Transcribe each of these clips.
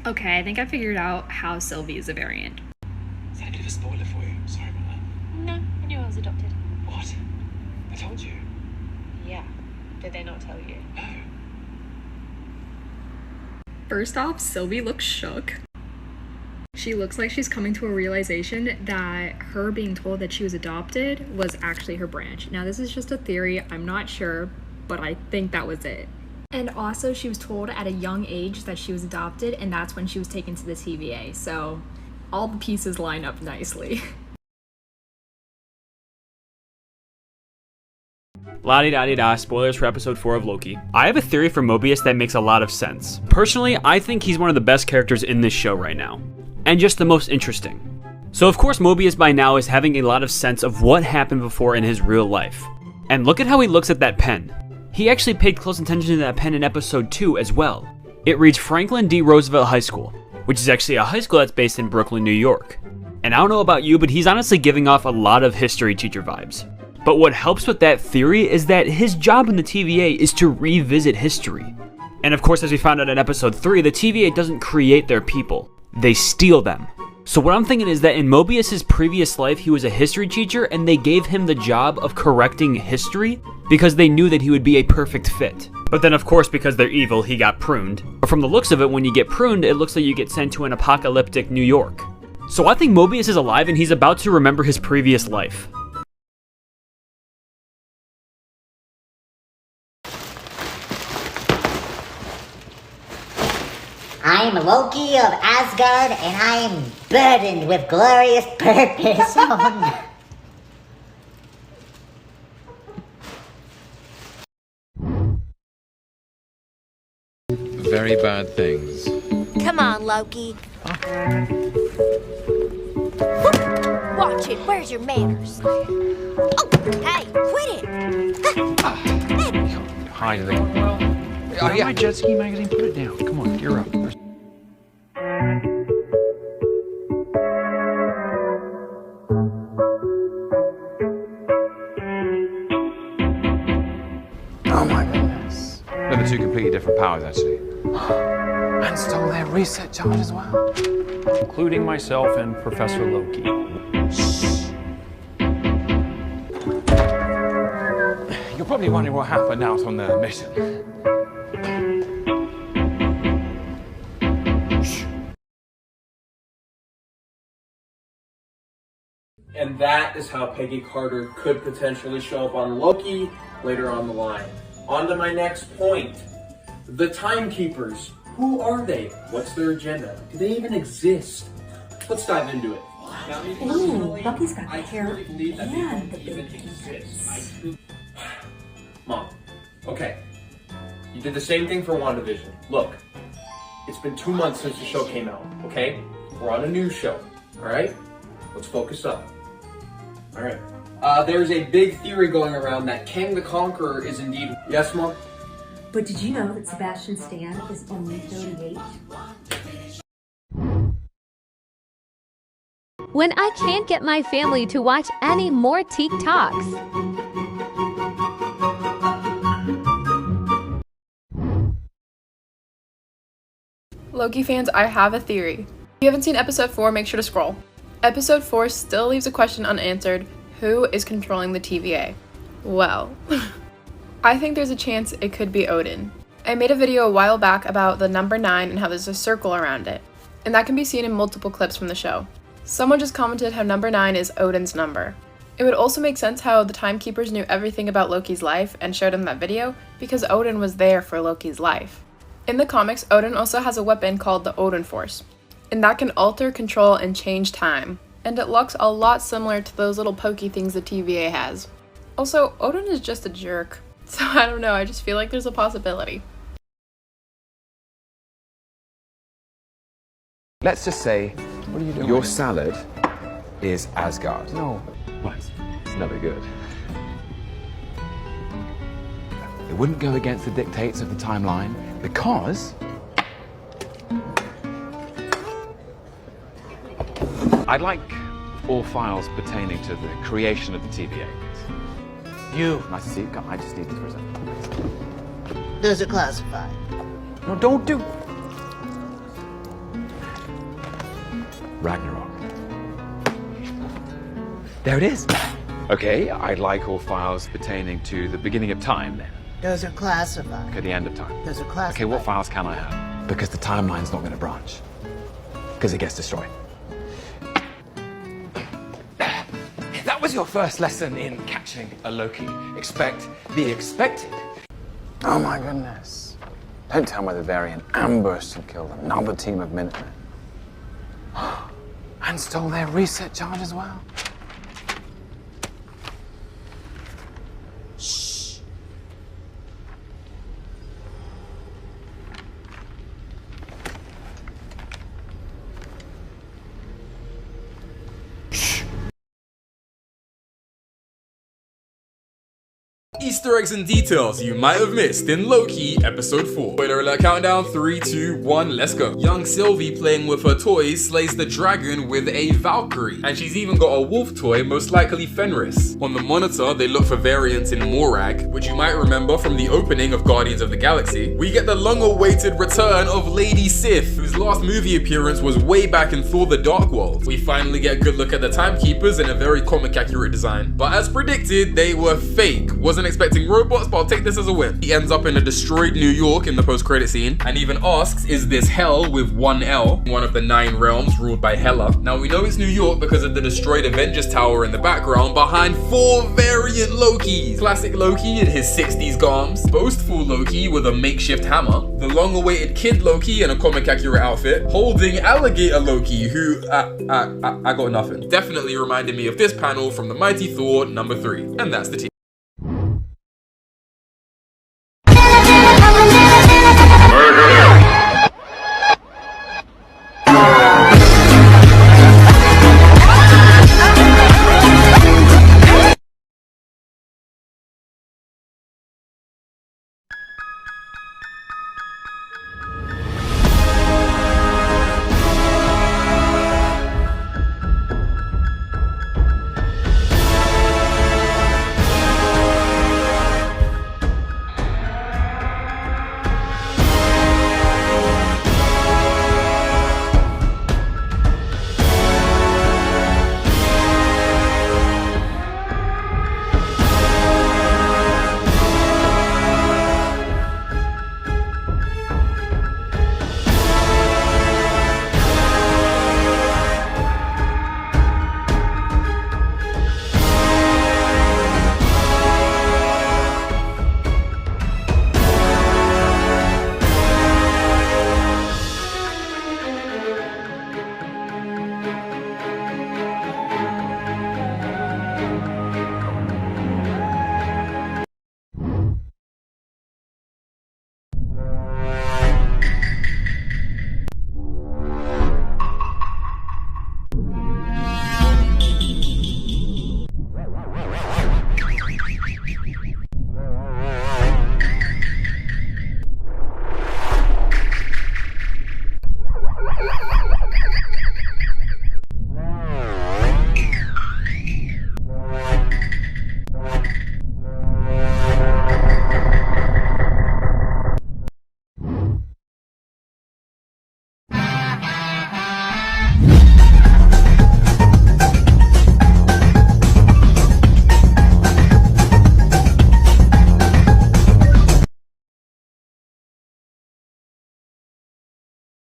Okay, I think I figured out how Sylvie is a variant. Is that a bit of a spoiler for you? Sorry about that. No, I knew I was adopted. What? I told you. Yeah. Did they not tell you? No. First off, Sylvie looks shook. She looks like she's coming to a realization that her being told that she was adopted was actually her branch. Now, this is just a theory. I'm not sure, but I think that was it. And also, she was told at a young age that she was adopted, and that's when she was taken to the TVA. So, all the pieces line up nicely. La-di-da-di-da, spoilers for episode 4 of Loki. I have a theory for Mobius that makes a lot of sense. Personally, I think he's one of the best characters in this show right now. And just the most interesting. So of course Mobius by now is having a lot of sense of what happened before in his real life. And look at how he looks at that pen. He actually paid close attention to that pen in episode 2 as well. It reads Franklin D. Roosevelt High School, which is actually a high school that's based in Brooklyn, New York. And I don't know about you, but he's honestly giving off a lot of history teacher vibes. But what helps with that theory is that his job in the TVA is to revisit history. And of course, as we found out in episode 3, the TVA doesn't create their people. They steal them. So what I'm thinking is that in Mobius's previous life, he was a history teacher and they gave him the job of correcting history because they knew that he would be a perfect fit. But then of course, because they're evil, he got pruned. But from the looks of it, when you get pruned, it looks like you get sent to an apocalyptic New York. So I think Mobius is alive and he's about to remember his previous life. I am Loki of Asgard, and I am burdened with glorious purpose. Oh, no. Very bad things. Come on, Loki. Watch it. Where's your manners? Oh, hey, quit it. Hi, Lee. Oh, yeah. My jet ski magazine, put it down. Come on, you're up. Oh my goodness. No, they're two completely different powers, actually. And stole their reset charge as well. Including myself and Professor Loki. Shh. You're probably wondering what happened out on the mission. And that is how Peggy Carter could potentially show up on Loki later on the line. On to my next point. The Timekeepers. Who are they? What's their agenda? Do they even exist? Let's dive into it. Now, Ooh, Loki's got the hair truly believe that and they the even big exist. Mom, okay. You did the same thing for WandaVision. Look, it's been 2 months since the show came out, okay? We're on a new show, alright? Let's focus up. Alright. There's a big theory going around that Kang the Conqueror is indeed... Yes, Mom? But did you know that Sebastian Stan is only 38? When I can't get my family to watch any more TikToks. Loki fans, I have a theory. If you haven't seen episode 4, make sure to scroll. Episode 4 still leaves a question unanswered. Who is controlling the TVA? Well, I think there's a chance it could be Odin. I made a video a while back about the number 9 and how there's a circle around it, and that can be seen in multiple clips from the show. Someone just commented how number 9 is Odin's number. It would also make sense how the Timekeepers knew everything about Loki's life and showed him that video because Odin was there for Loki's life. In the comics, Odin also has a weapon called the Odin Force, and that can alter, control, and change time. And it looks a lot similar to those little pokey things the TVA has. Also, Odin is just a jerk. So I don't know, I just feel like there's a possibility. Let's just say, what are you doing? Your salad is Asgard. No. What? It's never good. It wouldn't go against the dictates of the timeline because I'd like all files pertaining to the creation of the TVA. You. Nice to see you. I just need this for a second. Those are classified. No, don't do. Ragnarok. There it is. Okay, I'd like all files pertaining to the beginning of time then. Those are classified. Okay, the end of time. Those are classified. Okay, what files can I have? Because the timeline's not going to branch. Because it gets destroyed. That was your first lesson in catching a Loki. Expect the expected. Oh my goodness. Don't tell me the variant ambushed and killed another team of Minutemen. And stole their reset charge as well. Easter eggs and details you might have missed in Loki episode 4. Spoiler alert, countdown, 3, 2, 1, let's go. Young Sylvie playing with her toys slays the dragon with a Valkyrie. And she's even got a wolf toy, most likely Fenris. On the monitor, they look for variants in Morag, which you might remember from the opening of Guardians of the Galaxy. We get the long-awaited return of Lady Sif, whose last movie appearance was way back in Thor the Dark World. We finally get a good look at the Timekeepers in a very comic-accurate design. But as predicted, they were fake. Wasn't expecting robots, but I'll take this as a win. He ends up in a destroyed New York in the post-credit scene, and even asks, is this hell with one L, one of the 9 realms ruled by Hela? Now we know it's New York because of the destroyed Avengers Tower in the background behind 4 variant Lokis. Classic Loki in his 60s garms, boastful Loki with a makeshift hammer, the long-awaited Kid Loki in a comic-accurate outfit, holding alligator Loki, who, I got nothing. Definitely reminded me of this panel from the Mighty Thor #3, and that's the team.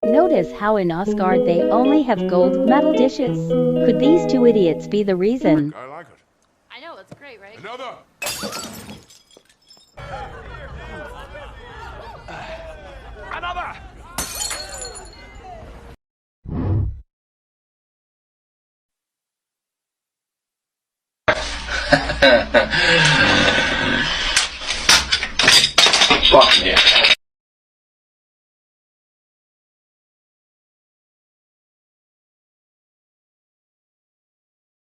Notice how in Asgard they only have gold metal dishes. Could these 2 idiots be the reason? I like it. I know, it's great, right? Another. Fuck yeah.